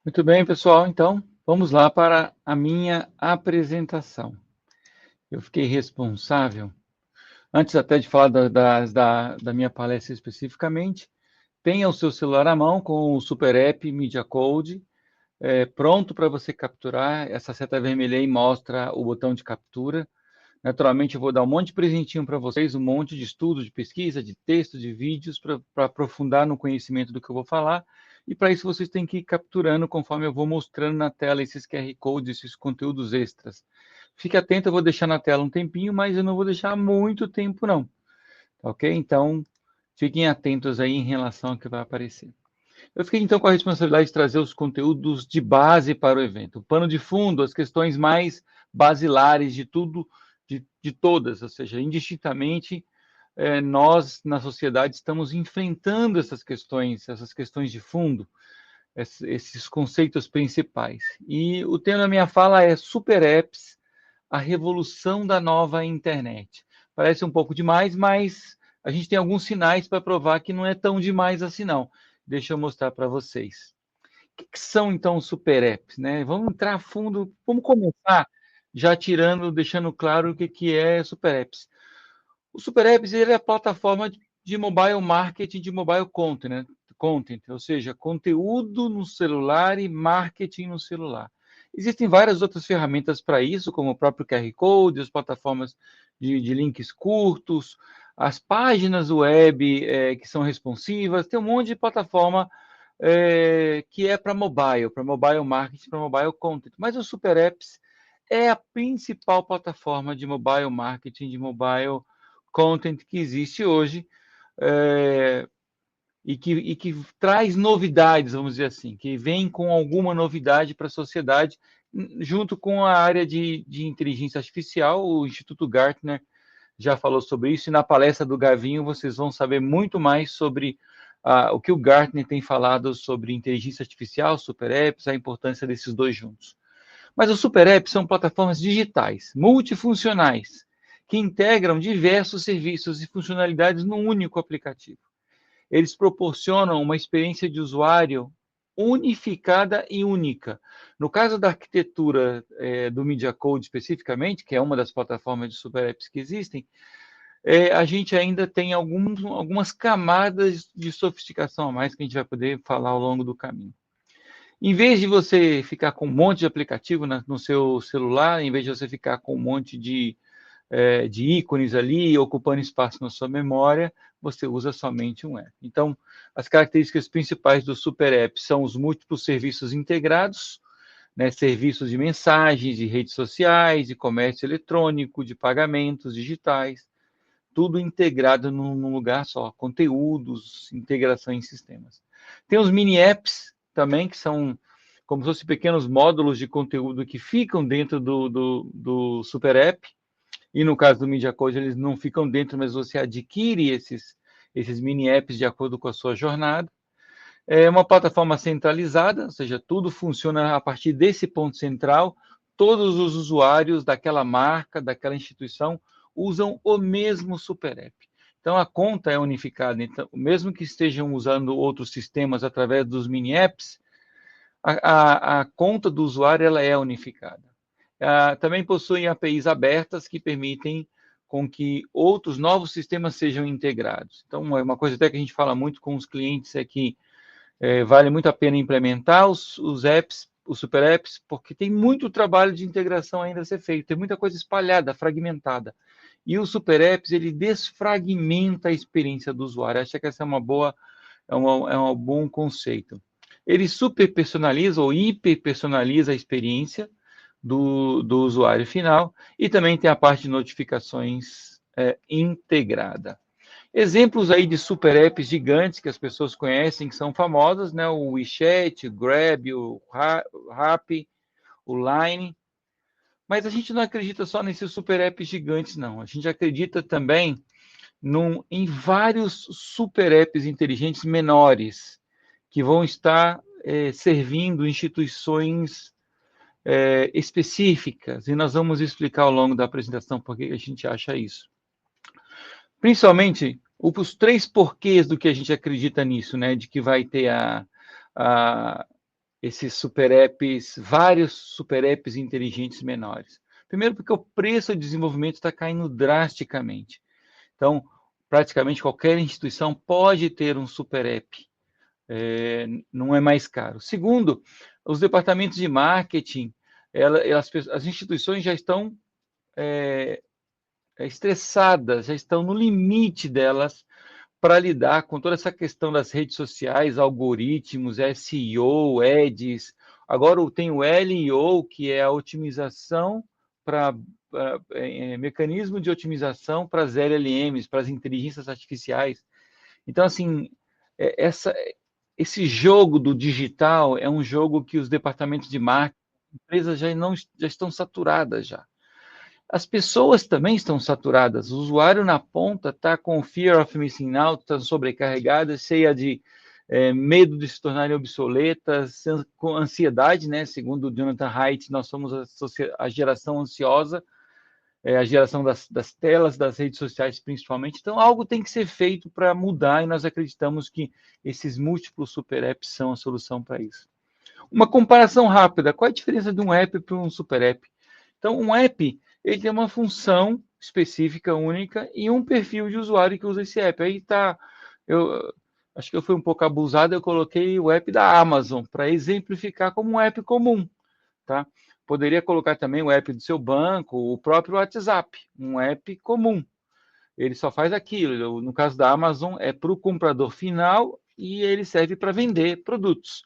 Muito bem, pessoal. Então, vamos lá para a minha apresentação. Eu fiquei responsável, antes até de falar da minha palestra especificamente, tenha o seu celular à mão com o Super App Media Code, pronto para você capturar. Essa seta vermelha aí mostra o botão de captura. Naturalmente, eu vou dar um monte de presentinho para vocês, um monte de estudo, de pesquisa, de texto, de vídeos, para aprofundar no conhecimento do que eu vou falar. E para isso, vocês têm que ir capturando conforme eu vou mostrando na tela esses QR Codes, esses conteúdos extras. Fique atento, eu vou deixar na tela um tempinho, mas eu não vou deixar muito tempo, não. Tá ok? Então, fiquem atentos aí em relação ao que vai aparecer. Eu fiquei, então, com a responsabilidade de trazer os conteúdos de base para o evento. O pano de fundo, as questões mais basilares de tudo, de todas, ou seja, indistintamente, nós, na sociedade, estamos enfrentando essas questões de fundo, esses conceitos principais. E o tema da minha fala é Super Apps, a revolução da nova internet. Parece um pouco demais, mas a gente tem alguns sinais para provar que não é tão demais assim, não. Deixa eu mostrar para vocês. O que são, então, os super apps, né? Vamos entrar a fundo, vamos começar já deixando claro o que é super apps. O super apps, ele é a plataforma de mobile marketing, de mobile content, ou seja, conteúdo no celular e marketing no celular. Existem várias outras ferramentas para isso, como o próprio QR Code, as plataformas de links curtos, as páginas web que são responsivas, tem um monte de plataforma que é para mobile marketing, para mobile content. Mas o Super Apps é a principal plataforma de mobile marketing, de mobile content que existe hoje, e que traz novidades, vamos dizer assim, que vem com alguma novidade para a sociedade, junto com a área de inteligência artificial. O Instituto Gartner já falou sobre isso, e na palestra do Gavinho vocês vão saber muito mais sobre o que o Gartner tem falado sobre inteligência artificial, super apps, a importância desses dois juntos. Mas os super apps são plataformas digitais, multifuncionais, que integram diversos serviços e funcionalidades num único aplicativo. Eles proporcionam uma experiência de usuário unificada e única. No caso da arquitetura do Media Code especificamente, que é uma das plataformas de super apps que existem, a gente ainda tem algumas camadas de sofisticação a mais que a gente vai poder falar ao longo do caminho. Em vez de você ficar com um monte de aplicativo no seu celular, em vez de você ficar com um monte de ícones ali, ocupando espaço na sua memória, você usa somente um app. Então, as características principais do Super App são os múltiplos serviços integrados, né, serviços de mensagens, de redes sociais, de comércio eletrônico, de pagamentos digitais, tudo integrado num lugar só, conteúdos, integração em sistemas. Tem os mini apps também, que são como se fossem pequenos módulos de conteúdo que ficam dentro do Super App, e no caso do Media Code, eles não ficam dentro, mas você adquire esses mini apps de acordo com a sua jornada. É uma plataforma centralizada, ou seja, tudo funciona a partir desse ponto central. Todos os usuários daquela marca, daquela instituição, usam o mesmo Super App. Então, a conta é unificada. Então, mesmo que estejam usando outros sistemas através dos mini apps, a conta do usuário ela é unificada. Também possuem APIs abertas que permitem com que outros novos sistemas sejam integrados. Então, uma coisa até que a gente fala muito com os clientes é que vale muito a pena implementar os apps, os super apps, porque tem muito trabalho de integração ainda a ser feito, tem muita coisa espalhada, fragmentada. E o super apps, ele desfragmenta a experiência do usuário. Acho que essa é um bom conceito. Ele super personaliza ou hiper personaliza a experiência do usuário final, e também tem a parte de notificações integrada. Exemplos aí de super apps gigantes que as pessoas conhecem, que são famosas, né? O WeChat, o Grab, o Rappi, o Line. Mas a gente não acredita só nesses super apps gigantes, não. A gente acredita também em vários super apps inteligentes menores, que vão estar servindo instituições específicas, e nós vamos explicar ao longo da apresentação por que a gente acha isso. Principalmente, os três porquês do que a gente acredita nisso, né? De que vai ter esses super apps, vários super apps inteligentes menores? Primeiro, porque o preço de desenvolvimento está caindo drasticamente. Então, praticamente qualquer instituição pode ter um super app, não é mais caro. Segundo, os departamentos de marketing, as instituições já estão estressadas, já estão no limite delas para lidar com toda essa questão das redes sociais, algoritmos, SEO, ads. Agora tem o LEO, que é a otimização para mecanismo de otimização para as LLMs, para as inteligências artificiais. Então, assim, esse jogo do digital é um jogo que os departamentos de marketing, empresas já estão saturadas já. As pessoas também estão saturadas. O usuário na ponta está com fear of missing out, está sobrecarregada, cheia de medo de se tornarem obsoletas, com ansiedade, né? Segundo o Jonathan Haidt, nós somos a geração ansiosa, a geração das telas, das redes sociais principalmente. Então, algo tem que ser feito para mudar e nós acreditamos que esses múltiplos super apps são a solução para isso. Uma comparação rápida, qual é a diferença de um app para um super app? Então, um app, ele tem uma função específica, única, e um perfil de usuário que usa esse app. Aí tá, eu acho que eu fui um pouco abusado, eu coloquei o app da Amazon, para exemplificar como um app comum, tá? Poderia colocar também o app do seu banco, o próprio WhatsApp, um app comum. Ele só faz aquilo. No caso da Amazon, é para o comprador final e ele serve para vender produtos.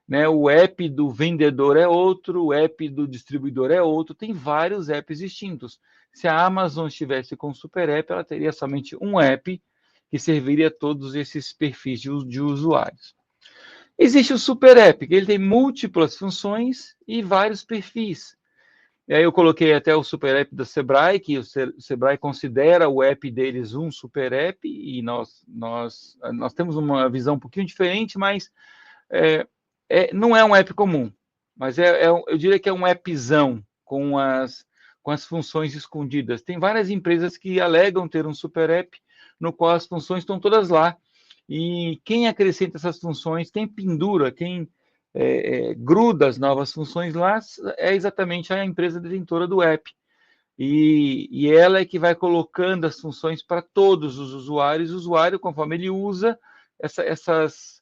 Né? O app do vendedor é outro, o app do distribuidor é outro, tem vários apps distintos. Se a Amazon estivesse com o Super App, ela teria somente um app que serviria a todos esses perfis de usuários. Existe o Super App, que ele tem múltiplas funções e vários perfis. E aí eu coloquei até o Super App da Sebrae, que o Sebrae considera o app deles um Super App, e nós temos uma visão um pouquinho diferente, mas não é um app comum, mas eu diria que é um appzão com as funções escondidas. Tem várias empresas que alegam ter um Super App, no qual as funções estão todas lá. E quem acrescenta essas funções, quem pendura, quem gruda as novas funções lá, é exatamente a empresa detentora do app. E ela é que vai colocando as funções para todos os usuários. O usuário, conforme ele usa, essas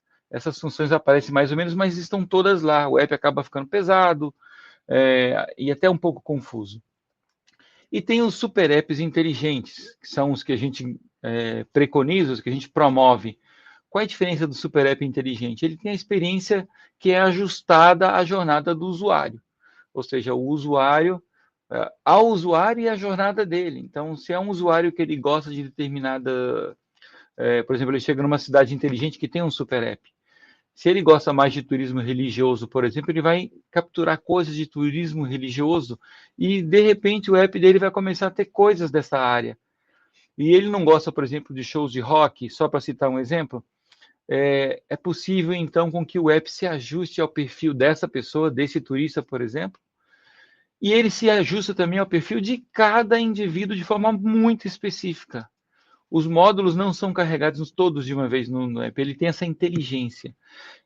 funções aparecem mais ou menos, mas estão todas lá. O app acaba ficando pesado e até um pouco confuso. E tem os super apps inteligentes, que são os que a gente preconiza, os que a gente promove. Qual é a diferença do super app inteligente? Ele tem a experiência que é ajustada à jornada do usuário, ou seja, o usuário, ao usuário e à jornada dele. Então, se é um usuário que ele gosta de determinada, por exemplo, ele chega numa cidade inteligente que tem um super app. Se ele gosta mais de turismo religioso, por exemplo, ele vai capturar coisas de turismo religioso e, de repente, o app dele vai começar a ter coisas dessa área. E ele não gosta, por exemplo, de shows de rock, só para citar um exemplo, é possível, então, com que o app se ajuste ao perfil dessa pessoa, desse turista, por exemplo, e ele se ajusta também ao perfil de cada indivíduo de forma muito específica. Os módulos não são carregados todos de uma vez no app, ele tem essa inteligência.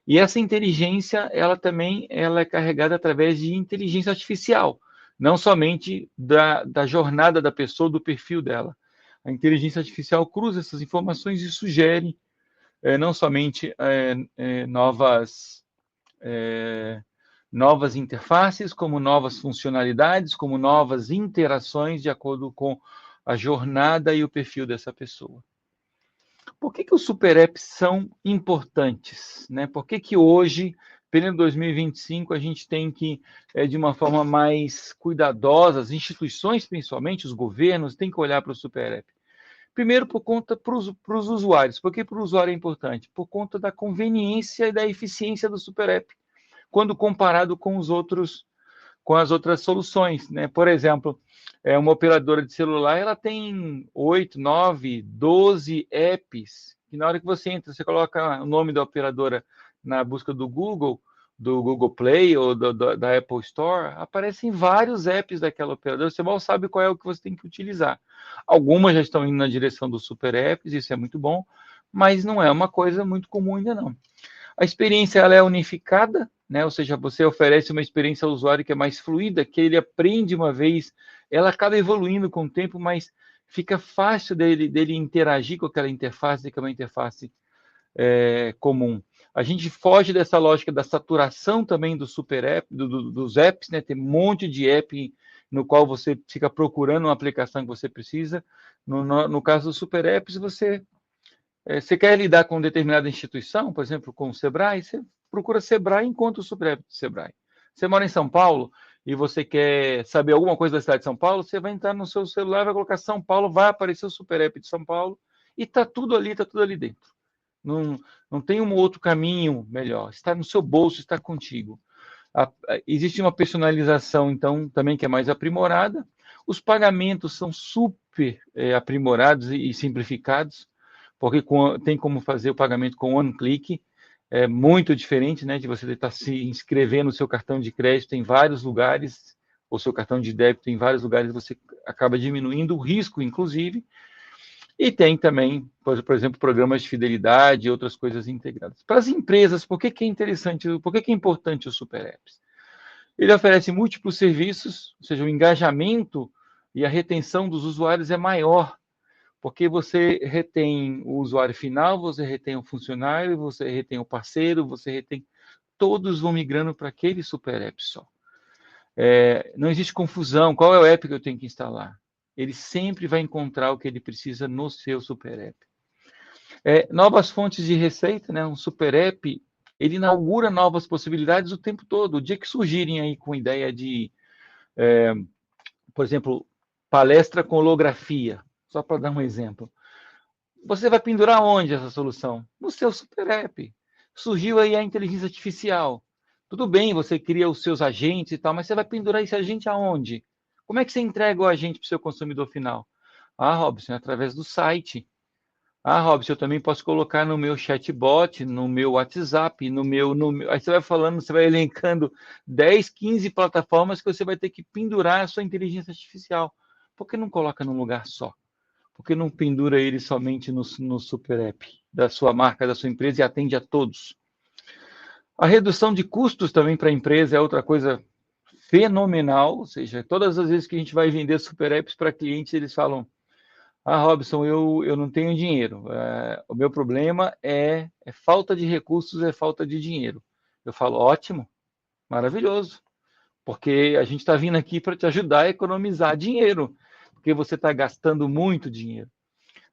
E essa inteligência, ela também é carregada através de inteligência artificial, não somente da jornada da pessoa, do perfil dela. A inteligência artificial cruza essas informações e sugere não somente novas interfaces, como novas funcionalidades, como novas interações de acordo com a jornada e o perfil dessa pessoa. Por que os super apps são importantes? Né? Por que hoje, pelo 2025, a gente tem que, de uma forma mais cuidadosa, as instituições, principalmente, os governos, têm que olhar para o super app? Primeiro, por conta para os usuários. Por que para o usuário é importante? Por conta da conveniência e da eficiência do super app, quando comparado com com as outras soluções, né? Por exemplo, uma operadora de celular, ela tem 8, 9, 12 apps, que na hora que você entra, você coloca o nome da operadora na busca do Google Play ou da Apple Store, aparecem vários apps daquela operadora, você mal sabe qual é o que você tem que utilizar. Algumas já estão indo na direção dos super apps, isso é muito bom, mas não é uma coisa muito comum ainda não. A experiência ela é unificada, né? Ou seja, você oferece uma experiência ao usuário que é mais fluida, que ele aprende uma vez, ela acaba evoluindo com o tempo, mas fica fácil dele interagir com aquela interface, que é uma interface comum. A gente foge dessa lógica da saturação também do super app, dos apps, né? Tem um monte de app no qual você fica procurando uma aplicação que você precisa. No caso dos super apps, você quer lidar com determinada instituição, por exemplo, com o Sebrae, você procura Sebrae e encontra o super app do Sebrae. Você mora em São Paulo e você quer saber alguma coisa da cidade de São Paulo, você vai entrar no seu celular, vai colocar São Paulo, vai aparecer o super app de São Paulo e está tudo ali dentro. Não tem um outro caminho melhor. Está no seu bolso, está contigo. Existe uma personalização, então, também que é mais aprimorada. Os pagamentos são super aprimorados e simplificados, porque tem como fazer o pagamento com one click. É muito diferente, né, de você estar se inscrevendo no seu cartão de crédito em vários lugares, ou seu cartão de débito em vários lugares, você acaba diminuindo o risco, inclusive. E tem também, por exemplo, programas de fidelidade e outras coisas integradas. Para as empresas, por que é interessante, por que é importante o Super Apps? Ele oferece múltiplos serviços, ou seja, o engajamento e a retenção dos usuários é maior, porque você retém o usuário final, você retém o funcionário, você retém o parceiro, você retém... Todos vão migrando para aquele Super App só. Não existe confusão. Qual é o app que eu tenho que instalar? Ele sempre vai encontrar o que ele precisa no seu Super App. Novas fontes de receita, né? Um Super App, ele inaugura novas possibilidades o tempo todo. O dia que surgirem aí com ideia de, por exemplo, palestra com holografia, só para dar um exemplo, você vai pendurar onde essa solução? No seu Super App. Surgiu aí a inteligência artificial. Tudo bem, você cria os seus agentes e tal, mas você vai pendurar esse agente aonde? Como é que você entrega o agente para o seu consumidor final? Ah, Robson, através do site. Ah, Robson, eu também posso colocar no meu chatbot, no meu WhatsApp, Aí você vai falando, você vai elencando 10, 15 plataformas que você vai ter que pendurar a sua inteligência artificial. Por que não coloca num lugar só? Por que não pendura ele somente no Super App da sua marca, da sua empresa e atende a todos? A redução de custos também para a empresa é outra coisa fenomenal, ou seja, todas as vezes que a gente vai vender Super Apps para clientes, eles falam: ah, Robson, eu não tenho dinheiro. O meu problema é falta de recursos, é falta de dinheiro. Eu falo: ótimo, maravilhoso, porque a gente está vindo aqui para te ajudar a economizar dinheiro, porque você está gastando muito dinheiro.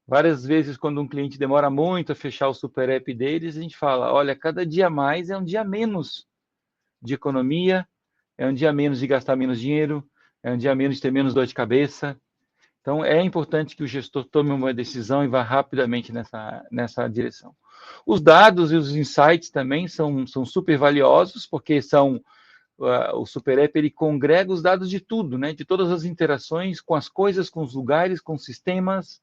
Várias vezes, quando um cliente demora muito a fechar o Super App deles, a gente fala: olha, cada dia mais é um dia menos de economia, é um dia menos de gastar menos dinheiro, é um dia menos de ter menos dor de cabeça. Então, é importante que o gestor tome uma decisão e vá rapidamente nessa direção. Os dados e os insights também são super valiosos, porque o Super App ele congrega os dados de tudo, né? De todas as interações com as coisas, com os lugares, com os sistemas.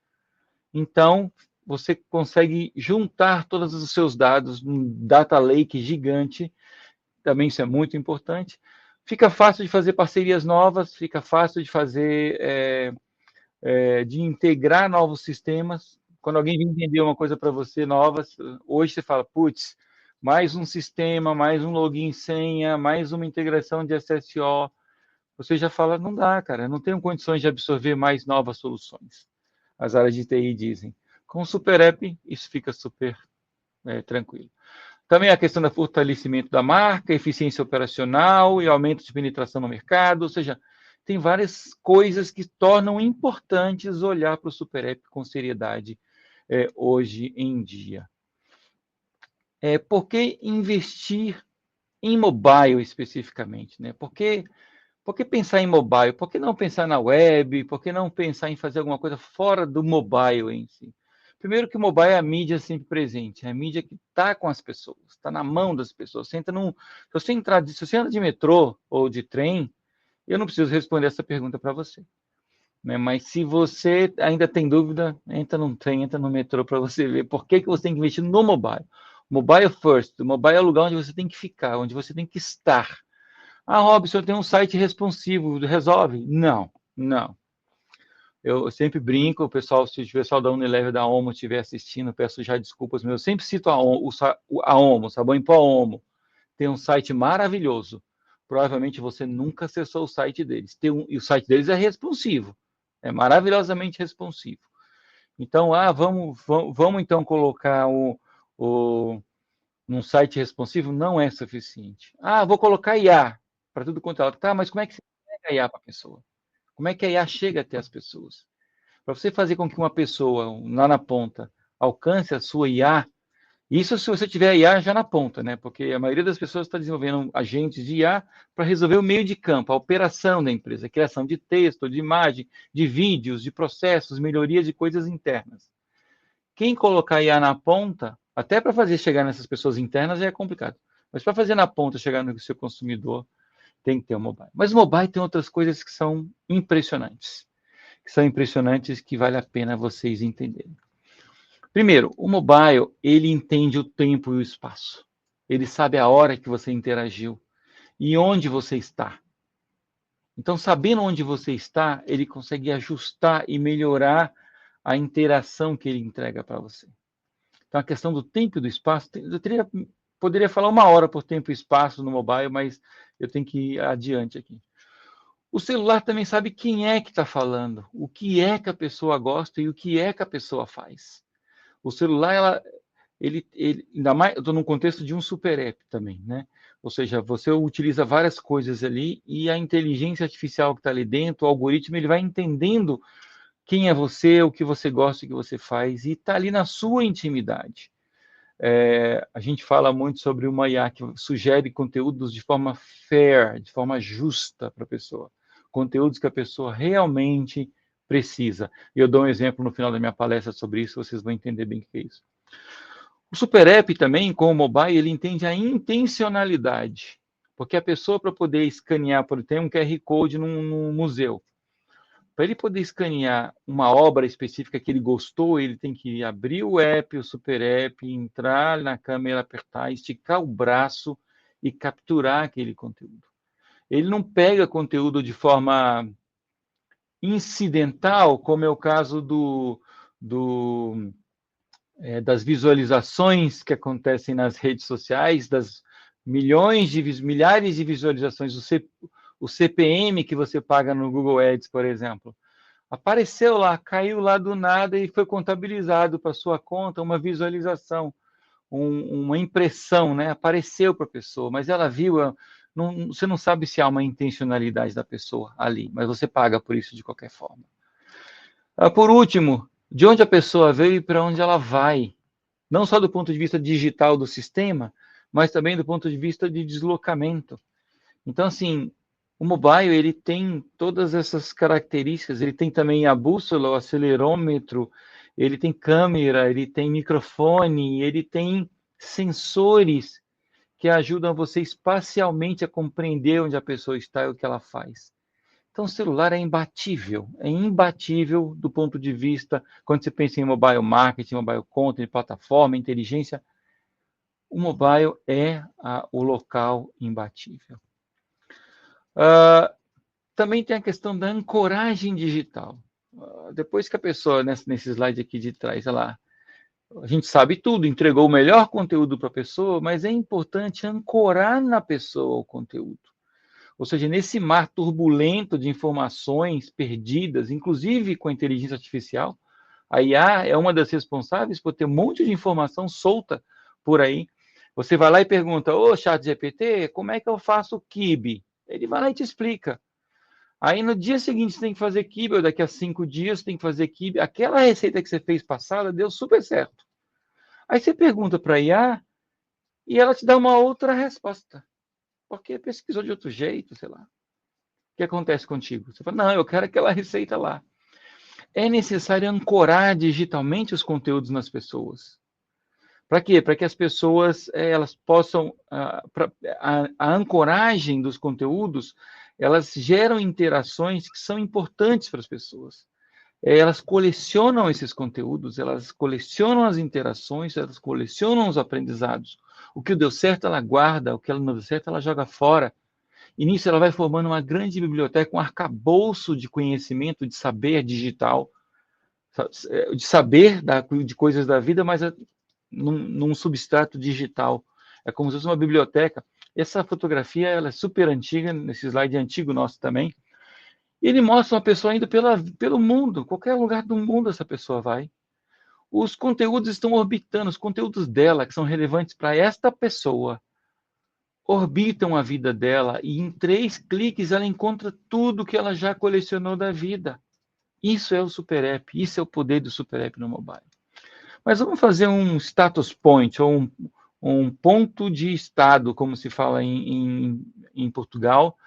Então, você consegue juntar todos os seus dados num data lake gigante. Também isso é muito importante. Fica fácil de fazer parcerias novas, fica fácil de fazer... de integrar novos sistemas. Quando alguém vem vender uma coisa para você nova, hoje você fala: putz, mais um sistema, mais um login senha, mais uma integração de SSO. Você já fala: não dá, cara, não tenho condições de absorver mais novas soluções. As áreas de TI dizem. Com o Super App, isso fica super tranquilo. Também a questão do fortalecimento da marca, eficiência operacional e aumento de penetração no mercado, ou seja, tem várias coisas que tornam importantes olhar para o Super App com seriedade hoje em dia. Por que investir em mobile especificamente? Né? Por que pensar em mobile? Por que não pensar na web? Por que não pensar em fazer alguma coisa fora do mobile em si? Primeiro que o mobile é a mídia sempre presente, é a mídia que está com as pessoas, está na mão das pessoas. Se você anda de metrô ou de trem, eu não preciso responder essa pergunta para você. Né? Mas se você ainda tem dúvida, entra num trem, entra no metrô para você ver por que você tem que investir no mobile. Mobile first, o mobile é o lugar onde você tem que ficar, onde você tem que estar. Ah, Robson, tem um site responsivo, resolve? Não, não. Eu sempre brinco, se o pessoal da Unilever da Omo estiver assistindo, peço já desculpas, mas eu sempre cito a Omo, sabão em pó Omo. tem um site maravilhoso. Provavelmente você nunca acessou o site deles. E o site deles é responsivo, é maravilhosamente responsivo. Então, vamos então colocar num site responsivo? Não é suficiente. Vou colocar IA para tudo quanto é lado. Tá, mas como é que você pega a IA para a pessoa? Como é que a IA chega até as pessoas? Para você fazer com que uma pessoa, lá na ponta, alcance a sua IA, isso se você tiver a IA já na ponta, né? Porque a maioria das pessoas está desenvolvendo agentes de IA para resolver o meio de campo, a operação da empresa, a criação de texto, de imagem, de vídeos, de processos, melhorias de coisas internas. Quem colocar IA na ponta, até para fazer chegar nessas pessoas internas já é complicado. Mas para fazer na ponta, chegar no seu consumidor, tem que ter o mobile. Mas o mobile tem outras coisas que são impressionantes. Que vale a pena vocês entenderem. Primeiro, o mobile, ele entende o tempo e o espaço. Ele sabe a hora que você interagiu e onde você está. Então, sabendo onde você está, ele consegue ajustar e melhorar a interação que ele entrega para você. Então, a questão do tempo e do espaço, poderia falar 1 hora por tempo e espaço no mobile, mas eu tenho que ir adiante aqui. O celular também sabe quem é que está falando, o que é que a pessoa gosta e o que é que a pessoa faz. O celular, ele ainda mais, eu estou num contexto de um super app também, né? Ou seja, você utiliza várias coisas ali e a inteligência artificial que está ali dentro, o algoritmo, ele vai entendendo quem é você, o que você gosta, o que você faz, e está ali na sua intimidade. A gente fala muito sobre uma IA que sugere conteúdos de forma fair, de forma justa para a pessoa. Conteúdos que a pessoa realmente precisa. E eu dou um exemplo no final da minha palestra sobre isso, vocês vão entender bem o que é isso. O Super App também, com o mobile, ele entende a intencionalidade. Porque a pessoa, para poder escanear, tem um QR Code num museu. Para ele poder escanear uma obra específica que ele gostou, ele tem que abrir o app, o Super App, entrar na câmera, apertar, esticar o braço e capturar aquele conteúdo. Ele não pega conteúdo de forma incidental, como é o caso das visualizações que acontecem nas redes sociais, das milhares de visualizações, o CPM que você paga no Google Ads, por exemplo. Apareceu lá, caiu lá do nada e foi contabilizado para sua conta uma visualização, uma impressão, né? Apareceu para a pessoa, mas ela viu, você não sabe se há uma intencionalidade da pessoa ali, mas você paga por isso de qualquer forma. Por último, de onde a pessoa veio e para onde ela vai. Não só do ponto de vista digital do sistema, mas também do ponto de vista de deslocamento. Então, assim, o mobile, ele tem todas essas características, ele tem também a bússola, o acelerômetro, ele tem câmera, ele tem microfone, ele tem sensores que ajudam você espacialmente a compreender onde a pessoa está e o que ela faz. Então, o celular é imbatível do ponto de vista, quando você pensa em mobile marketing, mobile content, plataforma, inteligência, o mobile é o local imbatível. Também tem a questão da ancoragem digital. Depois que a pessoa, nesse slide aqui de trás, a gente sabe tudo, entregou o melhor conteúdo para a pessoa, mas é importante ancorar na pessoa o conteúdo. Ou seja, nesse mar turbulento de informações perdidas, inclusive com a inteligência artificial, a IA é uma das responsáveis por ter um monte de informação solta por aí. Você vai lá e pergunta, ô ChatGPT, como é que eu faço quibe? Ele vai lá e te explica. Aí no dia seguinte você tem que fazer quibe, ou daqui a 5 dias você tem que fazer quibe. Aquela receita que você fez passada deu super certo. Aí você pergunta para a IA e ela te dá uma outra resposta. Porque pesquisou de outro jeito, sei lá. O que acontece contigo? Você fala, não, eu quero aquela receita lá. É necessário ancorar digitalmente os conteúdos nas pessoas. Para quê? Para que as pessoas elas possam... a ancoragem dos conteúdos, elas geram interações que são importantes para as pessoas. Elas colecionam esses conteúdos, elas colecionam as interações, elas colecionam os aprendizados. O que deu certo, ela guarda, o que não deu certo, ela joga fora. E nisso ela vai formando uma grande biblioteca, um arcabouço de conhecimento, de saber digital, de saber de coisas da vida, mas num substrato digital. É como se fosse uma biblioteca. Essa fotografia ela é super antiga, nesse slide antigo nosso também. Ele mostra uma pessoa indo pelo mundo, qualquer lugar do mundo essa pessoa vai. Os conteúdos estão orbitando, os conteúdos dela, que são relevantes para esta pessoa, orbitam a vida dela e em 3 cliques ela encontra tudo que ela já colecionou da vida. Isso é o Super App, isso é o poder do Super App no mobile. Mas vamos fazer um status point, ou um ponto de estado, como se fala em Portugal.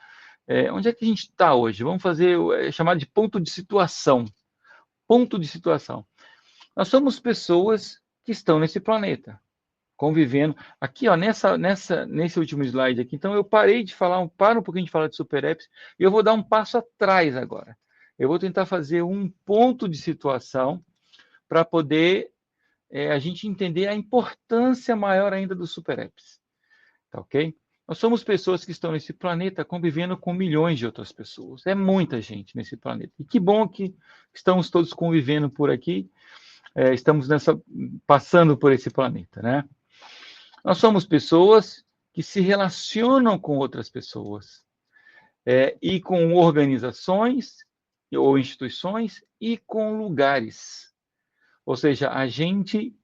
Onde é que a gente está hoje? Vamos fazer, chamado de ponto de situação. Ponto de situação. Nós somos pessoas que estão nesse planeta, convivendo. Aqui, ó, nesse último slide aqui, então eu parei de falar, paro um pouquinho de falar de Super Apps, e eu vou dar um passo atrás agora. Eu vou tentar fazer um ponto de situação para poder a gente entender a importância maior ainda dos Super Apps. Tá ok? Nós somos pessoas que estão nesse planeta convivendo com milhões de outras pessoas. É muita gente nesse planeta. E que bom que estamos todos convivendo por aqui, estamos passando por esse planeta, né? Nós somos pessoas que se relacionam com outras pessoas, e com organizações ou instituições e com lugares. Ou seja, a gente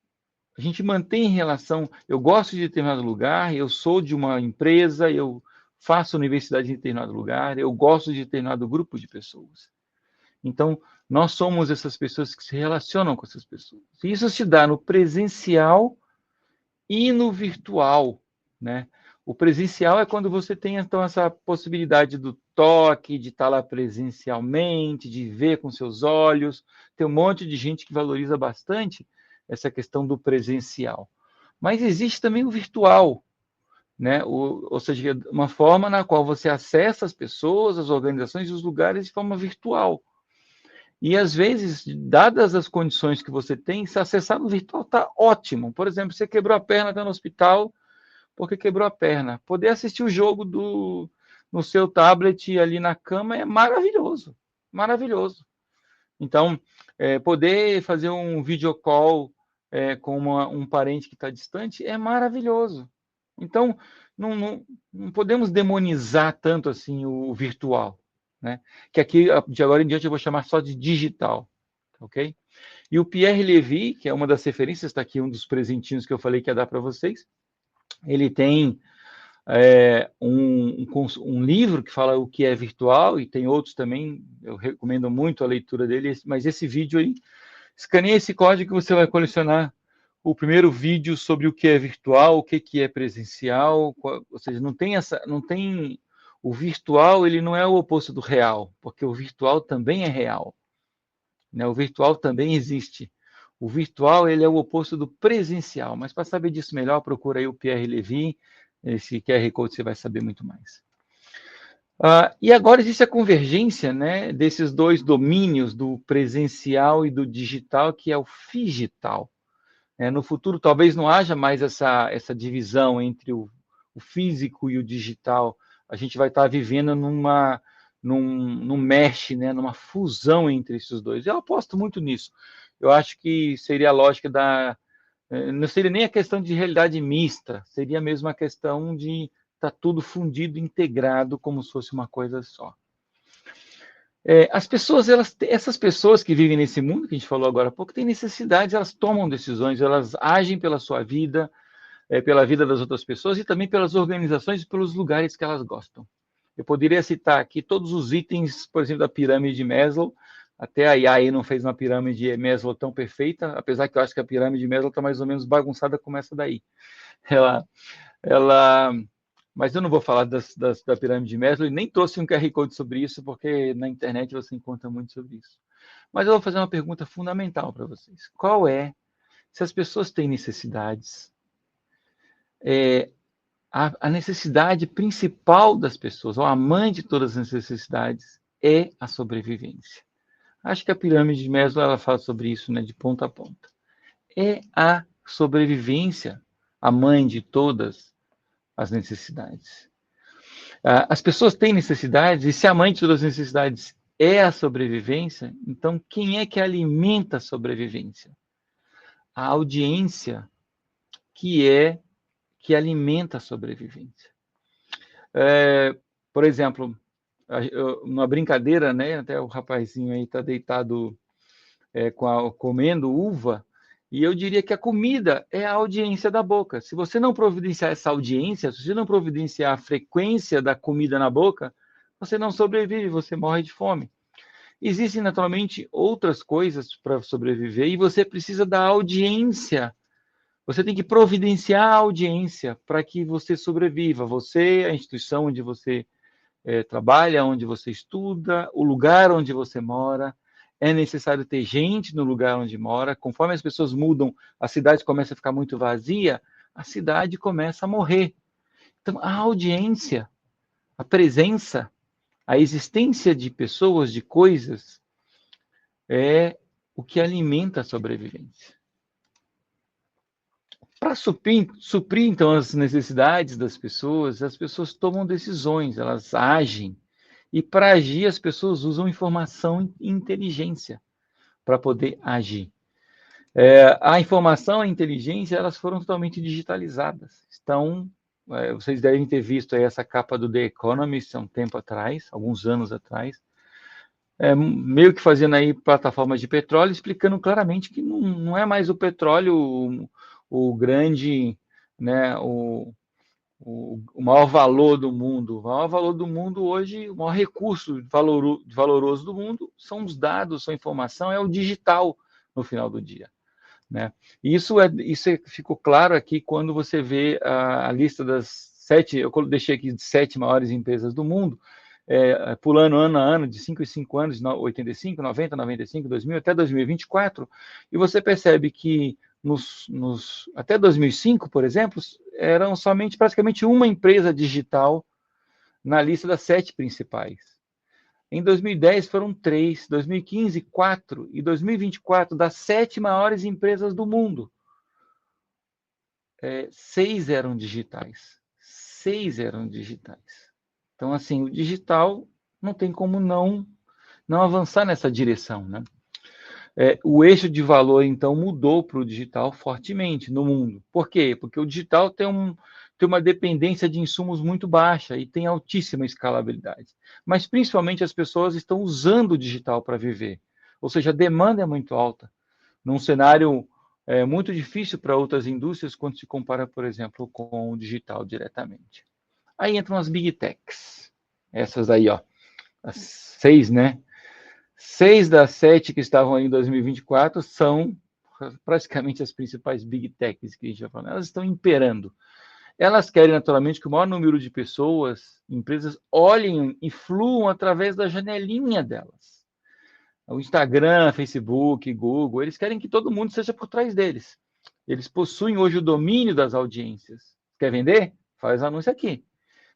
mantém relação. Eu gosto de determinado lugar, eu sou de uma empresa, eu faço universidade em determinado lugar, eu gosto de determinado grupo de pessoas. Então, nós somos essas pessoas que se relacionam com essas pessoas. E isso se dá no presencial e no virtual, né? O presencial é quando você tem, então, essa possibilidade do toque, de estar lá presencialmente, de ver com seus olhos. Tem um monte de gente que valoriza bastante essa questão do presencial. Mas existe também o virtual, né? Ou seja, uma forma na qual você acessa as pessoas, as organizações e os lugares de forma virtual. E, às vezes, dadas as condições que você tem, se acessar no virtual está ótimo. Por exemplo, você quebrou a perna, está no hospital, porque quebrou a perna. Poder assistir o jogo no seu tablet ali na cama é maravilhoso. Maravilhoso. Então, poder fazer um video call com um parente que está distante é maravilhoso. Então, não podemos demonizar tanto assim o virtual, né? Que aqui, de agora em diante, eu vou chamar só de digital, ok? E o Pierre Levy, que é uma das referências, está aqui um dos presentinhos que eu falei que ia dar para vocês, ele tem um livro que fala o que é virtual, e tem outros também, eu recomendo muito a leitura dele, mas esse vídeo aí, escaneia esse código que você vai colecionar o primeiro vídeo sobre o que é virtual, o que é presencial, ou seja, não tem o virtual, ele não é o oposto do real, porque o virtual também é real, né? O virtual também existe. O virtual ele é o oposto do presencial, mas para saber disso melhor, procura aí o Pierre Levy, esse QR Code você vai saber muito mais. E agora existe a convergência, né, desses dois domínios, do presencial e do digital, que é o figital. No futuro, talvez não haja mais essa divisão entre o físico e o digital. A gente vai estar vivendo num mesh, né, numa fusão entre esses dois. Eu aposto muito nisso. Eu acho que seria a lógica não seria nem a questão de realidade mista, seria mesmo a questão de estar tudo fundido, integrado, como se fosse uma coisa só. As pessoas, essas pessoas que vivem nesse mundo, que a gente falou agora há pouco, têm necessidades, elas tomam decisões, elas agem pela sua vida, pela vida das outras pessoas e também pelas organizações e pelos lugares que elas gostam. Eu poderia citar aqui todos os itens, por exemplo, da pirâmide de Maslow. Até a AI não fez uma pirâmide de Maslow tão perfeita, apesar que eu acho que a pirâmide de Maslow está mais ou menos bagunçada como essa daí. Mas eu não vou falar da pirâmide de Maslow e nem trouxe um QR Code sobre isso, porque na internet você encontra muito sobre isso. Mas eu vou fazer uma pergunta fundamental para vocês. Se as pessoas têm necessidades, a necessidade principal das pessoas, ou a mãe de todas as necessidades, é a sobrevivência. Acho que a pirâmide de Maslow ela fala sobre isso, né, de ponta a ponta. É a sobrevivência a mãe de todas as necessidades. As pessoas têm necessidades, e se a mãe de todas as necessidades é a sobrevivência, então quem é que alimenta a sobrevivência? A audiência que alimenta a sobrevivência. Por exemplo, uma brincadeira, né? Até o rapazinho aí está deitado comendo uva, e eu diria que a comida é a audiência da boca. Se você não providenciar essa audiência, se você não providenciar a frequência da comida na boca, você não sobrevive, você morre de fome. Existem, naturalmente, outras coisas para sobreviver, e você precisa da audiência. Você tem que providenciar a audiência para que você sobreviva. Você, a instituição onde você trabalha, onde você estuda, o lugar onde você mora. É necessário ter gente no lugar onde mora. Conforme as pessoas mudam, a cidade começa a ficar muito vazia, a cidade começa a morrer. Então, a audiência, a presença, a existência de pessoas, de coisas, é o que alimenta a sobrevivência. Para suprir, então, as necessidades das pessoas, as pessoas tomam decisões, elas agem. E para agir, as pessoas usam informação e inteligência para poder agir. A informação e a inteligência, elas foram totalmente digitalizadas. Então, vocês devem ter visto aí essa capa do The Economist há um tempo atrás, alguns anos atrás, meio que fazendo aí plataformas de petróleo, explicando claramente que não é mais o petróleo o grande, né, o maior valor do mundo. O maior valor do mundo hoje, o maior recurso valoroso do mundo são os dados, são a informação, é o digital no final do dia. Né? Isso ficou claro aqui quando você vê a lista das 7, eu deixei aqui de 7 maiores empresas do mundo, pulando ano a ano, de 5 em 5 anos, 85, 90, 95, 2000, até 2024, e você percebe que até 2005, por exemplo, eram somente praticamente uma empresa digital na lista das 7 principais. Em 2010 foram 3, 2015, 4, e 2024, das 7 maiores empresas do mundo, 6 eram digitais. 6 eram digitais. Então, assim, o digital não tem como não avançar nessa direção, né? O eixo de valor, então, mudou para o digital fortemente no mundo. Por quê? Porque o digital tem uma dependência de insumos muito baixa e tem altíssima escalabilidade. Mas, principalmente, as pessoas estão usando o digital para viver. Ou seja, a demanda é muito alta. Num cenário muito difícil para outras indústrias, quando se compara, por exemplo, com o digital diretamente. Aí entram as Big Techs. Essas aí, ó. As 6, né? 6 das 7 que estavam aí em 2024 são praticamente as principais Big Techs que a gente vai falar. Elas estão imperando. Elas querem, naturalmente, que o maior número de pessoas, empresas, olhem e fluam através da janelinha delas. O Instagram, Facebook, Google, eles querem que todo mundo seja por trás deles. Eles possuem hoje o domínio das audiências. Quer vender? Faz anúncio aqui,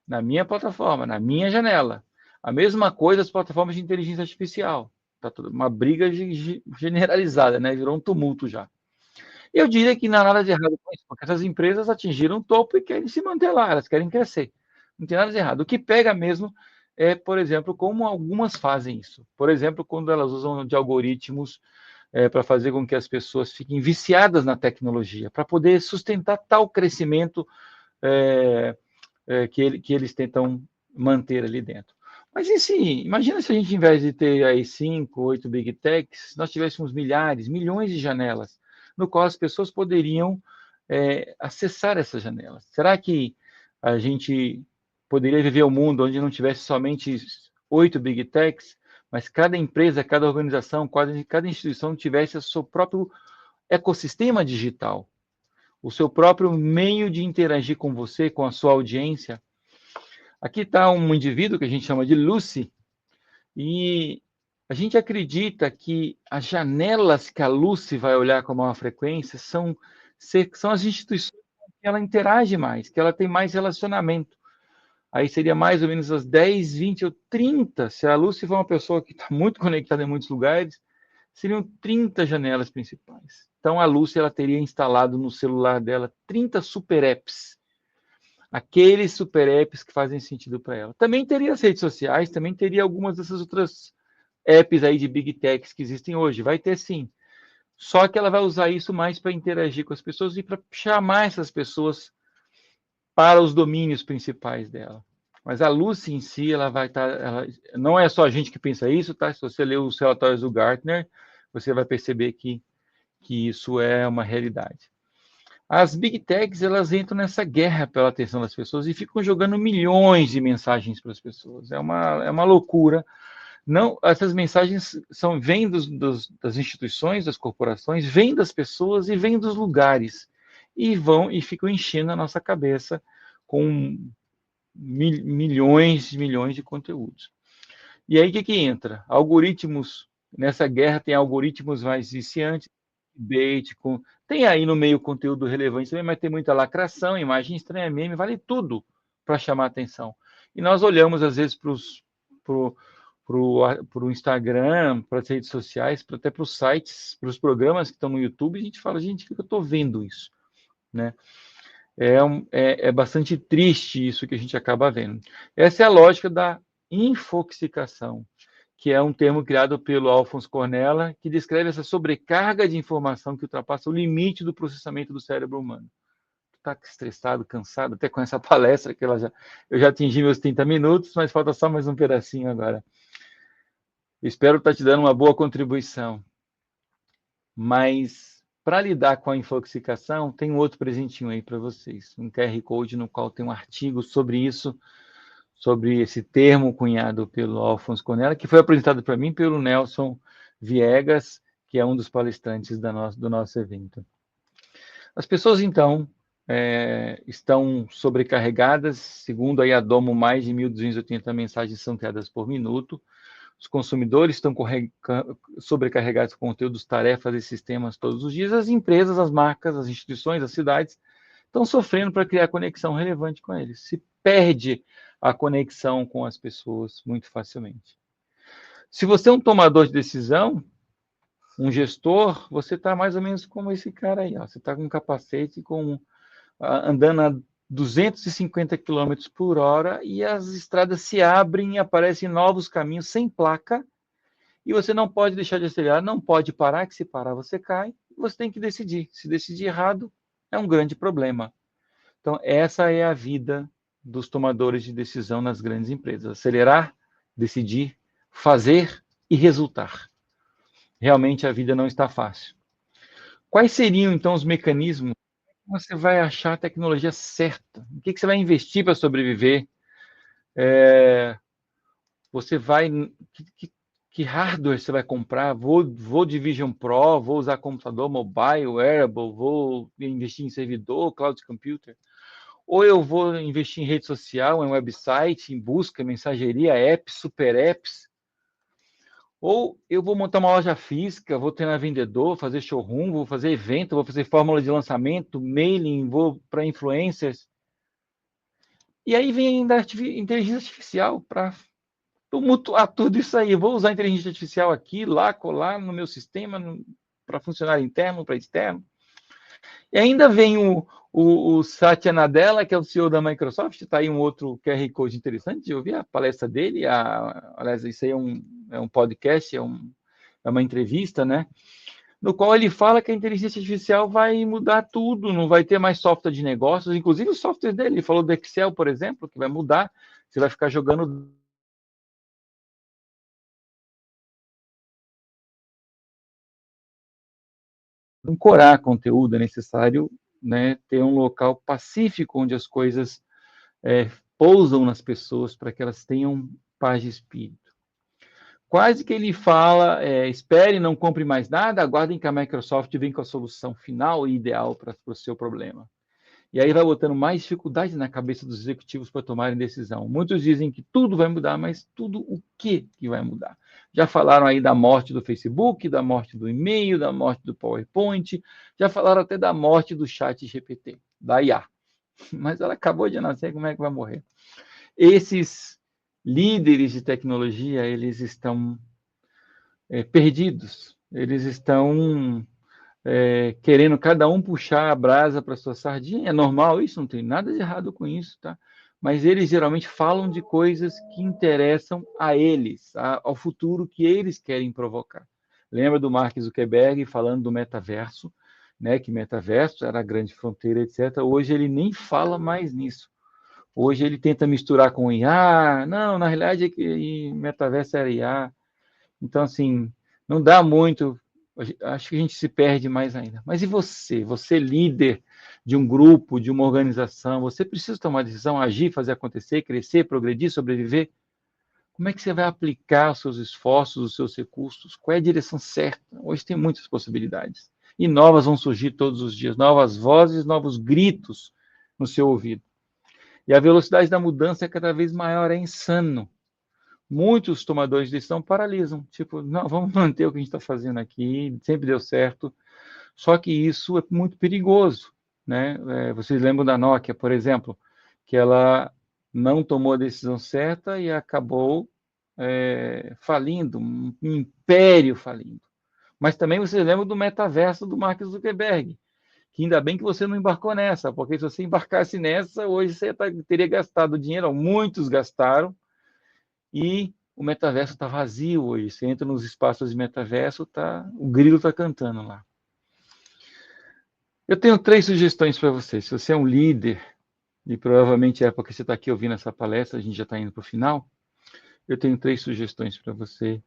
na minha plataforma, na minha janela. A mesma coisa as plataformas de inteligência artificial. Tá tudo uma briga generalizada, né? Virou um tumulto já. Eu diria que não há nada de errado com isso, porque essas empresas atingiram o topo e querem se manter lá, elas querem crescer. Não tem nada de errado. O que pega mesmo por exemplo, como algumas fazem isso. Por exemplo, quando elas usam de algoritmos para fazer com que as pessoas fiquem viciadas na tecnologia, para poder sustentar tal crescimento que eles tentam manter ali dentro. Mas e sim, imagina se a gente, em vez de ter aí 5, 8 Big Techs, nós tivéssemos milhares, milhões de janelas, no qual as pessoas poderiam acessar essas janelas. Será que a gente poderia viver um mundo onde não tivesse somente 8 Big Techs, mas cada empresa, cada organização, cada instituição tivesse o seu próprio ecossistema digital, o seu próprio meio de interagir com você, com a sua audiência? Aqui está um indivíduo que a gente chama de Lucy, e a gente acredita que as janelas que a Lucy vai olhar com maior frequência são as instituições que ela interage mais, que ela tem mais relacionamento. Aí seria mais ou menos as 10, 20 ou 30. Se a Lucy for uma pessoa que está muito conectada em muitos lugares, seriam 30 janelas principais. Então a Lucy ela teria instalado no celular dela 30 super apps. Aqueles super apps que fazem sentido para ela. Também teria as redes sociais, também teria algumas dessas outras apps aí de Big Techs que existem hoje. Vai ter sim. Só que ela vai usar isso mais para interagir com as pessoas e para chamar essas pessoas para os domínios principais dela. Mas a Lucy em si, ela vai estar... não é só a gente que pensa isso, tá? Se você ler os relatórios do Gartner, você vai perceber que isso é uma realidade. As Big Techs, elas entram nessa guerra pela atenção das pessoas e ficam jogando milhões de mensagens para as pessoas. É uma loucura. Não, essas mensagens vêm das instituições, das corporações, vêm das pessoas e vêm dos lugares. E ficam enchendo a nossa cabeça com milhões e milhões de conteúdos. E aí o que entra? Algoritmos, nessa guerra tem algoritmos mais viciantes, bait, tem aí no meio conteúdo relevante também, mas tem muita lacração, imagem estranha, meme, vale tudo para chamar atenção. E nós olhamos às vezes para o Instagram, para as redes sociais, até para os sites, para os programas que estão no YouTube, e a gente fala, gente, por que eu estou vendo isso? Né? É bastante triste isso que a gente acaba vendo. Essa é a lógica da infoxicação, que é um termo criado pelo Alphonse Cornella, que descreve essa sobrecarga de informação que ultrapassa o limite do processamento do cérebro humano. Está estressado, cansado, até com essa palestra que eu já atingi meus 30 minutos, mas falta só mais um pedacinho agora. Espero estar te dando uma boa contribuição. Mas para lidar com a infoxicação, tem um outro presentinho aí para vocês, um QR Code no qual tem um artigo sobre isso, sobre esse termo cunhado pelo Alphonse Cornella, que foi apresentado para mim pelo Nelson Viegas, que é um dos palestrantes do nosso evento. As pessoas, então, estão sobrecarregadas, segundo a Domo, mais de 1.280 mensagens são criadas por minuto. Os consumidores estão sobrecarregados com conteúdos, tarefas e sistemas todos os dias. As empresas, as marcas, as instituições, as cidades estão sofrendo para criar conexão relevante com eles. Se perde a conexão com as pessoas muito facilmente. Se você é um tomador de decisão, um gestor, você está mais ou menos como esse cara aí. Ó. Você está com um capacete, andando a 250 km por hora e as estradas se abrem e aparecem novos caminhos sem placa e você não pode deixar de acelerar, não pode parar, que se parar você cai, você tem que decidir. Se decidir errado, é um grande problema. Então, essa é a vida dos tomadores de decisão nas grandes empresas. Acelerar, decidir, fazer e resultar. Realmente a vida não está fácil. Quais seriam, então, os mecanismos? Você vai achar a tecnologia certa? O que você vai investir para sobreviver? Você vai... Que hardware você vai comprar? Vou de Vision Pro, vou usar computador mobile, wearable, vou investir em servidor, cloud computer? Ou eu vou investir em rede social, em website, em busca, mensageria, apps, super apps? Ou eu vou montar uma loja física, vou treinar vendedor, fazer showroom, vou fazer evento, vou fazer fórmula de lançamento, mailing, vou para influencers. E aí vem a inteligência artificial para tumultuar tudo isso aí. Eu vou usar a inteligência artificial aqui, lá, colar no meu sistema, para funcionário interno, para externo. E ainda vem o Satya Nadella, que é o CEO da Microsoft, está aí um outro QR Code interessante, eu vi a palestra dele, aliás, isso aí é um podcast, é uma entrevista, né? No qual ele fala que a inteligência artificial vai mudar tudo, não vai ter mais software de negócios, inclusive o software dele, ele falou do Excel, por exemplo, que vai mudar, você vai ficar jogando... Ancorar conteúdo, é necessário, né, ter um local pacífico onde as coisas pousam nas pessoas para que elas tenham paz de espírito. Quase que ele fala, espere, não compre mais nada, aguardem que a Microsoft venha com a solução final e ideal para o seu problema. E aí vai botando mais dificuldade na cabeça dos executivos para tomarem decisão. Muitos dizem que tudo vai mudar, mas tudo o que vai mudar? Já falaram aí da morte do Facebook, da morte do e-mail, da morte do PowerPoint, já falaram até da morte do chat GPT, da IA. Mas ela acabou de nascer, como é que vai morrer? Esses líderes de tecnologia, eles estão perdidos, eles estão querendo cada um puxar a brasa para sua sardinha. É normal isso, não tem nada de errado com isso, tá? Mas eles geralmente falam de coisas que interessam a eles, ao futuro que eles querem provocar. Lembra do Mark Zuckerberg falando do metaverso, né? Que metaverso era a grande fronteira, etc. Hoje ele nem fala mais nisso. Hoje ele tenta misturar com IA. Não, na realidade, metaverso era IA. Então, assim, não dá muito. Acho que a gente se perde mais ainda. Mas e você? Você líder de um grupo, de uma organização, você precisa tomar decisão, agir, fazer acontecer, crescer, progredir, sobreviver. Como é que você vai aplicar os seus esforços, os seus recursos? Qual é a direção certa? Hoje tem muitas possibilidades. E novas vão surgir todos os dias, novas vozes, novos gritos no seu ouvido. E a velocidade da mudança é cada vez maior, é insano. Muitos tomadores de decisão paralisam. Tipo, não, vamos manter o que a gente está fazendo aqui, sempre deu certo. Só que isso é muito perigoso, né? Vocês lembram da Nokia, por exemplo, que ela não tomou a decisão certa e acabou falindo, um império falindo. Mas também vocês lembram do metaverso do Mark Zuckerberg, que ainda bem que você não embarcou nessa, porque se você embarcasse nessa, hoje você teria gastado dinheiro, muitos gastaram, e o metaverso está vazio hoje. Você entra nos espaços de metaverso, o grilo está cantando lá. Eu tenho 3 sugestões para você. Se você é um líder, e provavelmente é porque você está aqui ouvindo essa palestra, a gente já está indo para o final, eu tenho 3 sugestões para você,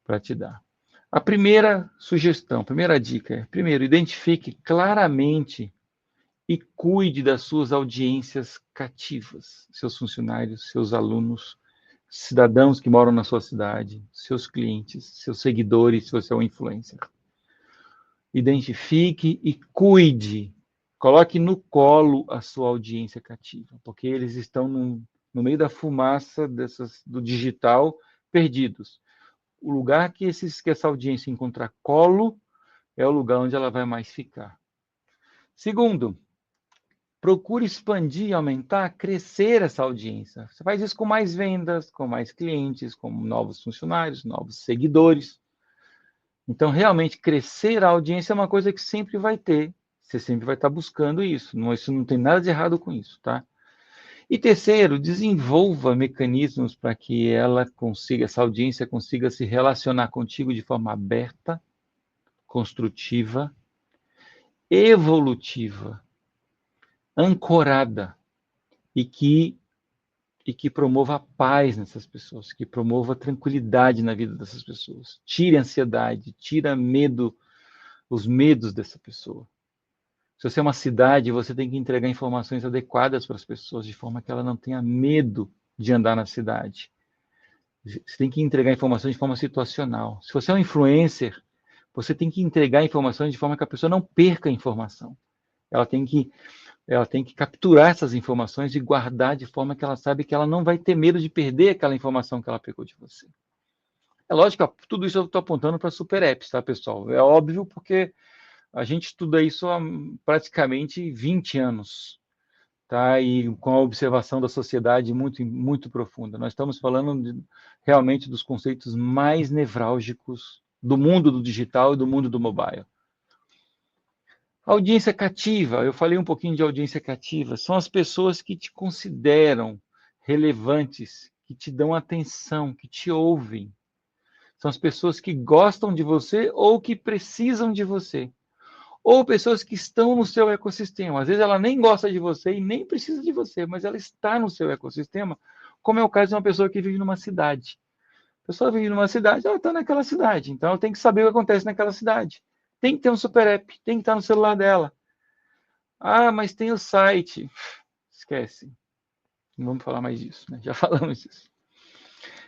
para te dar. A primeira sugestão, a primeira dica é, primeiro, identifique claramente e cuide das suas audiências cativas, seus funcionários, seus alunos, cidadãos que moram na sua cidade, seus clientes, seus seguidores, se você é um influencer. Identifique e cuide. Coloque no colo a sua audiência cativa, porque eles estão no meio da fumaça do digital, perdidos. O lugar que essa audiência encontrar colo é o lugar onde ela vai mais ficar. Segundo, procure expandir, aumentar, crescer essa audiência. Você faz isso com mais vendas, com mais clientes, com novos funcionários, novos seguidores. Então, realmente, crescer a audiência é uma coisa que sempre vai ter. Você sempre vai estar buscando isso. Isso não tem nada de errado com isso, tá? E terceiro, desenvolva mecanismos para que essa audiência consiga se relacionar contigo de forma aberta, construtiva, evolutiva, ancorada e que promova a paz nessas pessoas, que promova a tranquilidade na vida dessas pessoas. Tire a ansiedade, tira os medos dessa pessoa. Se você é uma cidade, você tem que entregar informações adequadas para as pessoas, de forma que ela não tenha medo de andar na cidade. Você tem que entregar informações de forma situacional. Se você é um influencer, você tem que entregar informações de forma que a pessoa não perca a informação. Ela tem que capturar essas informações e guardar de forma que ela sabe que ela não vai ter medo de perder aquela informação que ela pegou de você. É lógico que tudo isso eu estou apontando para super apps, tá, pessoal? É óbvio porque a gente estuda isso há praticamente 20 anos, tá? E com a observação da sociedade muito, muito profunda. Nós estamos falando realmente dos conceitos mais nevrálgicos do mundo do digital e do mundo do mobile. Audiência cativa, eu falei um pouquinho de audiência cativa, são as pessoas que te consideram relevantes, que te dão atenção, que te ouvem. São as pessoas que gostam de você ou que precisam de você. Ou pessoas que estão no seu ecossistema. Às vezes ela nem gosta de você e nem precisa de você, mas ela está no seu ecossistema, como é o caso de uma pessoa que vive numa cidade. A pessoa vive numa cidade, ela está naquela cidade, então ela tem que saber o que acontece naquela cidade. Tem que ter um super app, tem que estar no celular dela. Ah, mas tem o site. Esquece. Não vamos falar mais disso, né? Já falamos disso.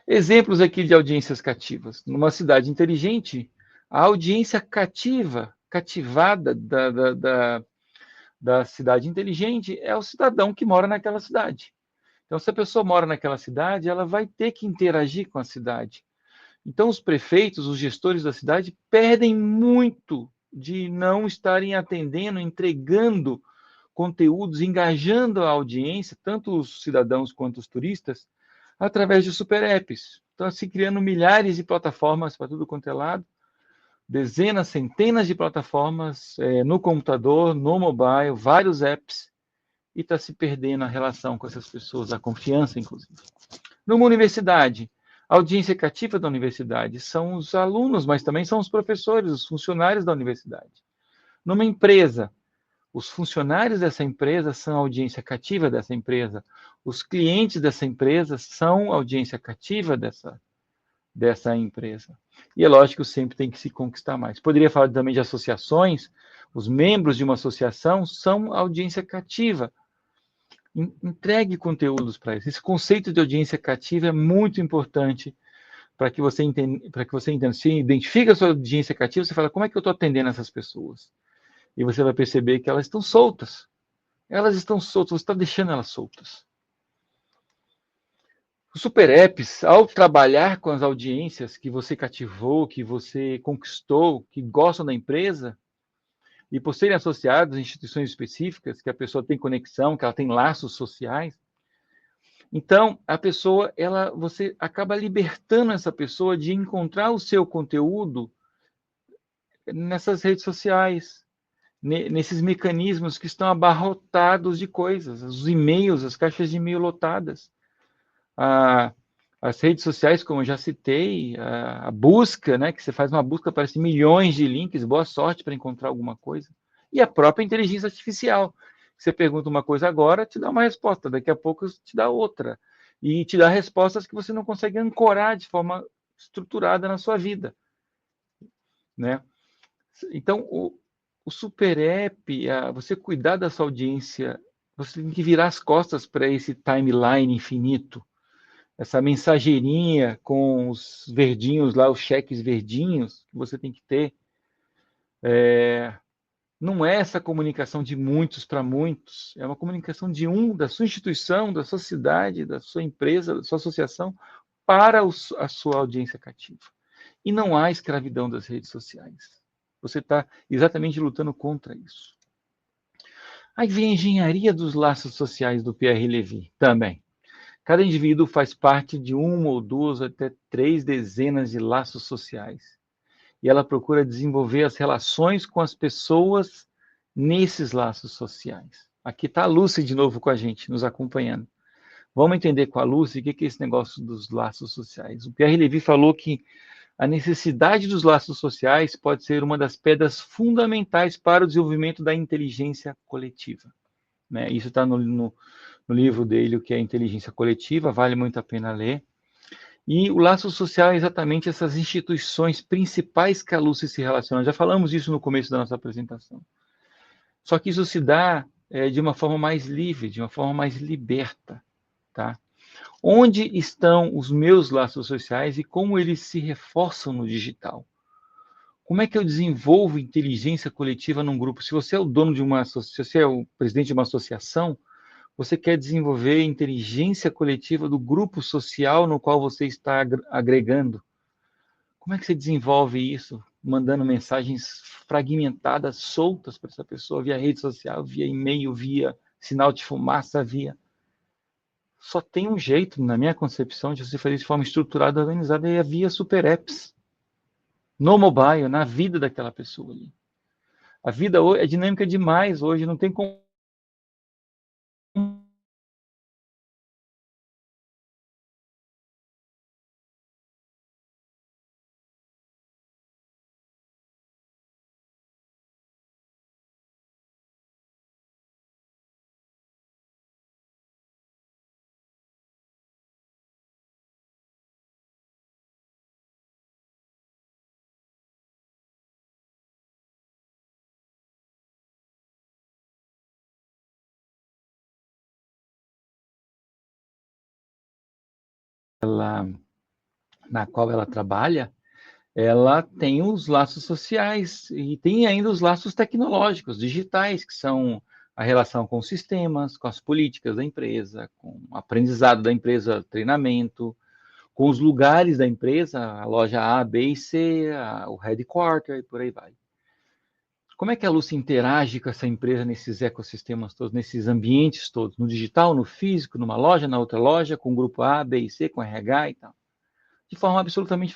Exemplos aqui de audiências cativas. Numa cidade inteligente, a audiência cativada da cidade inteligente é o cidadão que mora naquela cidade. Então, se a pessoa mora naquela cidade, ela vai ter que interagir com a cidade. Então, os prefeitos, os gestores da cidade, perdem muito de não estarem atendendo, entregando conteúdos, engajando a audiência, tanto os cidadãos quanto os turistas, através de super apps. Então, se criando milhares de plataformas para tudo quanto é lado, dezenas, centenas de plataformas no computador, no mobile, vários apps, e está se perdendo a relação com essas pessoas, a confiança, inclusive. Numa universidade, a audiência cativa da universidade são os alunos, mas também são os professores, os funcionários da universidade. Numa empresa, Os funcionários dessa empresa são audiência cativa dessa empresa. Os clientes dessa empresa são audiência cativa dessa empresa. E é lógico que sempre tem que se conquistar mais. Poderia falar também de associações. Os membros de uma associação são audiência cativa. Entregue conteúdos para isso. Esse conceito de audiência cativa é muito importante para que você entenda. Se identifica a sua audiência cativa, você fala, como é que eu estou atendendo essas pessoas? E você vai perceber que elas estão soltas. Elas estão soltas, você está deixando elas soltas. Os super apps, ao trabalhar com as audiências que você cativou, que você conquistou, que gostam da empresa, e por serem associados a instituições específicas, que a pessoa tem conexão, que ela tem laços sociais, então a pessoa, você acaba libertando essa pessoa de encontrar o seu conteúdo nessas redes sociais, nesses mecanismos que estão abarrotados de coisas, os e-mails, as caixas de e-mail lotadas. As redes sociais, como eu já citei, a busca, né, que você faz uma busca, aparece milhões de links, boa sorte para encontrar alguma coisa. E a própria inteligência artificial. Você pergunta uma coisa agora, te dá uma resposta, daqui a pouco te dá outra. E te dá respostas que você não consegue ancorar de forma estruturada na sua vida. Né? Então, o super app, você cuidar da sua audiência, você tem que virar as costas para esse timeline infinito, essa mensageirinha com os verdinhos lá, os cheques verdinhos que você tem que ter. Não é essa comunicação de muitos para muitos, é uma comunicação de da sua instituição, da sua cidade, da sua empresa, da sua associação, para a sua audiência cativa. E não há escravidão das redes sociais. Você está exatamente lutando contra isso. Aí vem a engenharia dos laços sociais do Pierre Levy, também. Cada indivíduo faz parte de uma ou duas até 3 dezenas de laços sociais. E ela procura desenvolver as relações com as pessoas nesses laços sociais. Aqui está a Lúcia de novo com a gente, nos acompanhando. Vamos entender com a Lúcia o que é esse negócio dos laços sociais. O Pierre Levy falou que a necessidade dos laços sociais pode ser uma das pedras fundamentais para o desenvolvimento da inteligência coletiva. Né? Isso está no livro dele, o que é Inteligência Coletiva, vale muito a pena ler. E o laço social é exatamente essas instituições principais que a Lúcia se relaciona. Já falamos isso no começo da nossa apresentação. Só que isso se dá de uma forma mais livre, de uma forma mais liberta. Tá? Onde estão os meus laços sociais e como eles se reforçam no digital? Como é que eu desenvolvo inteligência coletiva num grupo? Se você é o dono de uma associação, se você é o presidente de uma associação, você quer desenvolver inteligência coletiva do grupo social no qual você está agregando. Como é que você desenvolve isso? Mandando mensagens fragmentadas, soltas para essa pessoa, via rede social, via e-mail, via sinal de fumaça, via... Só tem um jeito, na minha concepção, de você fazer isso de forma estruturada, organizada, é via super apps. No mobile, na vida daquela pessoa ali. A vida hoje é dinâmica demais hoje, não tem como ela, na qual ela trabalha, ela tem os laços sociais e tem ainda os laços tecnológicos, digitais, que são a relação com os sistemas, com as políticas da empresa, com o aprendizado da empresa, treinamento, com os lugares da empresa, a loja A, B e C, o headquarter e por aí vai. Como é que a Lúcia interage com essa empresa nesses ecossistemas todos, nesses ambientes todos, no digital, no físico, numa loja, na outra loja, com o grupo A, B e C, com RH e tal? De forma absolutamente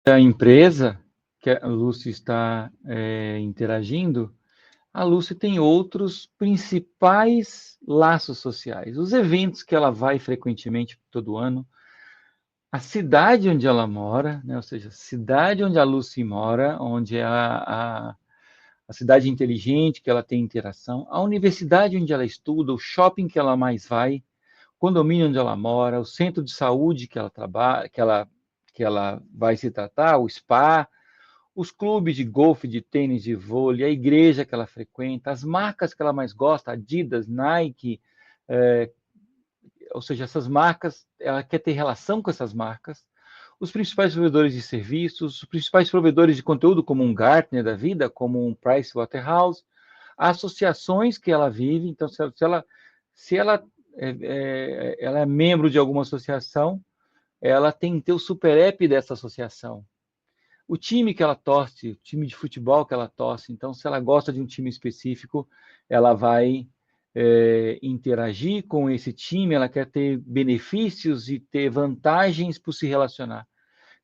a empresa que a Lúcia está interagindo, a Lucy tem outros principais laços sociais. Os eventos que ela vai frequentemente todo ano, a cidade onde ela mora, né? Ou seja, a cidade onde a Lucy mora, onde é a cidade inteligente, que ela tem interação, a universidade onde ela estuda, o shopping que ela mais vai, o condomínio onde ela mora, o centro de saúde que ela trabalha, que ela vai se tratar, o spa, os clubes de golfe, de tênis, de vôlei, a igreja que ela frequenta, as marcas que ela mais gosta, Adidas, Nike, ou seja, essas marcas, ela quer ter relação com essas marcas, os principais provedores de serviços, os principais provedores de conteúdo, como um Gartner da vida, como um Pricewaterhouse, associações que ela vive, então ela é membro de alguma associação, ela tem que ter o super app dessa associação. O time que ela torce, o time de futebol que ela torce, então se ela gosta de um time específico, ela vai interagir com esse time, ela quer ter benefícios e ter vantagens por se relacionar.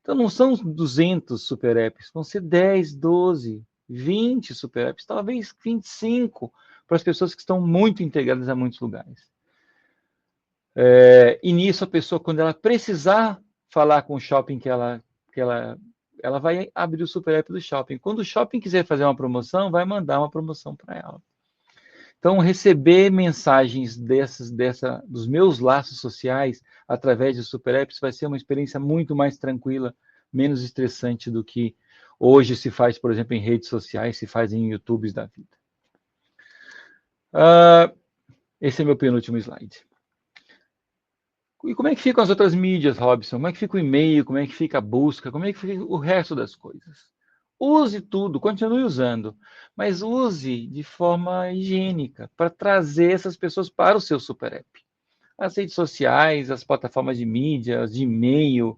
Então não são 200 super apps, vão ser 10, 12, 20 super apps, talvez 25 para as pessoas que estão muito integradas a muitos lugares. E nisso a pessoa, quando ela precisar falar com o shopping ela vai abrir o super app do shopping. Quando o shopping quiser fazer uma promoção, vai mandar uma promoção para ela. Então, receber mensagens dos meus laços sociais através de super apps vai ser uma experiência muito mais tranquila, menos estressante do que hoje se faz, por exemplo, em redes sociais, se faz em YouTubes da vida. Esse é meu penúltimo slide. E como é que ficam as outras mídias, Robson? Como é que fica o e-mail? Como é que fica a busca? Como é que fica o resto das coisas? Use tudo, continue usando, mas use de forma higiênica para trazer essas pessoas para o seu super app. As redes sociais, as plataformas de mídia, as de e-mail,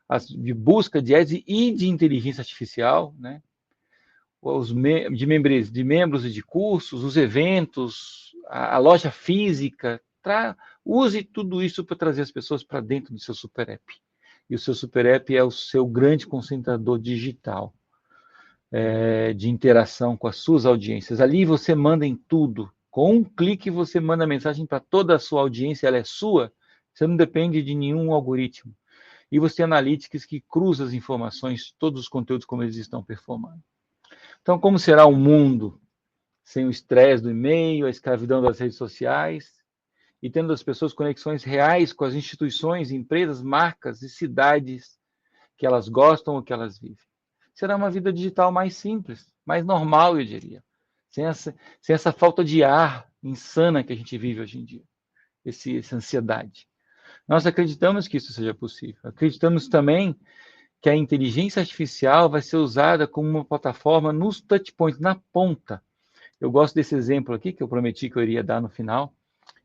as de busca de ads e de inteligência artificial, né? De membros e de cursos, os eventos, a loja física. Use tudo isso para trazer as pessoas para dentro do seu super app. E o seu super app é o seu grande concentrador digital de interação com as suas audiências. Ali você manda em tudo. Com um clique você manda mensagem para toda a sua audiência, ela é sua. Você não depende de nenhum algoritmo. E você tem analytics que cruza as informações, todos os conteúdos como eles estão performando. Então, como será o mundo sem o estresse do e-mail, a escravidão das redes sociais e tendo as pessoas conexões reais com as instituições, empresas, marcas e cidades que elas gostam ou que elas vivem? Será uma vida digital mais simples, mais normal, eu diria. Sem essa falta de ar insana que a gente vive hoje em dia, essa ansiedade. Nós acreditamos que isso seja possível. Acreditamos também que a inteligência artificial vai ser usada como uma plataforma nos touchpoints, na ponta. Eu gosto desse exemplo aqui, que eu prometi que eu iria dar no final,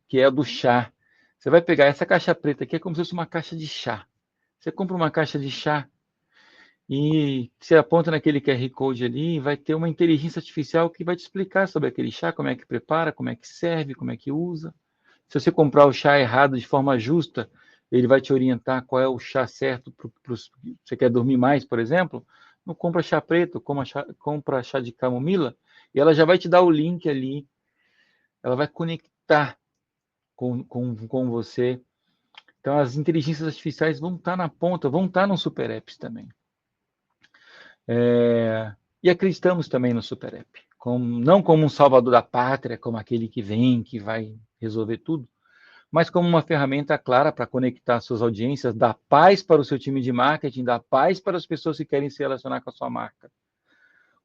que é o do chá. Você vai pegar essa caixa preta aqui, é como se fosse uma caixa de chá. Você compra uma caixa de chá e você aponta naquele QR Code ali, vai ter uma inteligência artificial que vai te explicar sobre aquele chá, como é que prepara, como é que serve, como é que usa. Se você comprar o chá errado de forma justa, ele vai te orientar qual é o chá certo. Você quer dormir mais, por exemplo? Não compra chá preto, compra chá de camomila, e ela já vai te dar o link ali, ela vai conectar com você. Então, as inteligências artificiais vão estar na ponta, vão estar nos super apps também. E acreditamos também no super app, não como um salvador da pátria, como aquele que vem, que vai resolver tudo, mas como uma ferramenta clara para conectar suas audiências, dar paz para o seu time de marketing, dar paz para as pessoas que querem se relacionar com a sua marca.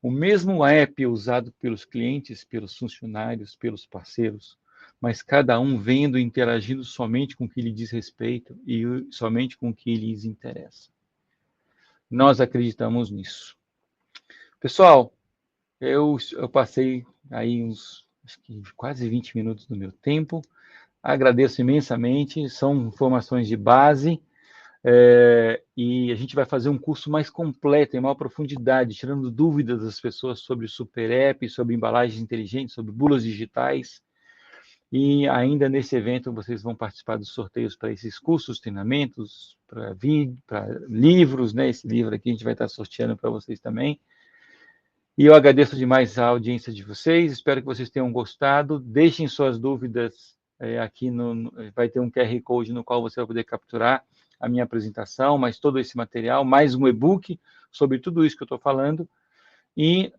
O mesmo app usado pelos clientes, pelos funcionários, pelos parceiros, mas cada um vendo e interagindo somente com o que lhe diz respeito e somente com o que lhes interessa. Nós acreditamos nisso. Pessoal, eu passei aí acho que quase 20 minutos do meu tempo. Agradeço imensamente, são informações de base, e a gente vai fazer um curso mais completo, em maior profundidade, tirando dúvidas das pessoas sobre super app, sobre embalagens inteligentes, sobre bulas digitais. E ainda nesse evento vocês vão participar dos sorteios para esses cursos, treinamentos, para livros, né? Esse livro aqui a gente vai estar sorteando para vocês também. E eu agradeço demais a audiência de vocês, espero que vocês tenham gostado. Deixem suas dúvidas aqui, vai ter um QR Code no qual você vai poder capturar a minha apresentação, mais todo esse material, mais um e-book sobre tudo isso que eu estou falando. E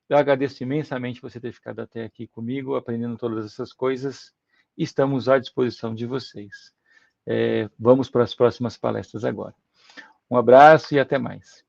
eu agradeço imensamente você ter ficado até aqui comigo, aprendendo todas essas coisas. Estamos à disposição de vocês. Vamos para as próximas palestras agora. Um abraço e até mais.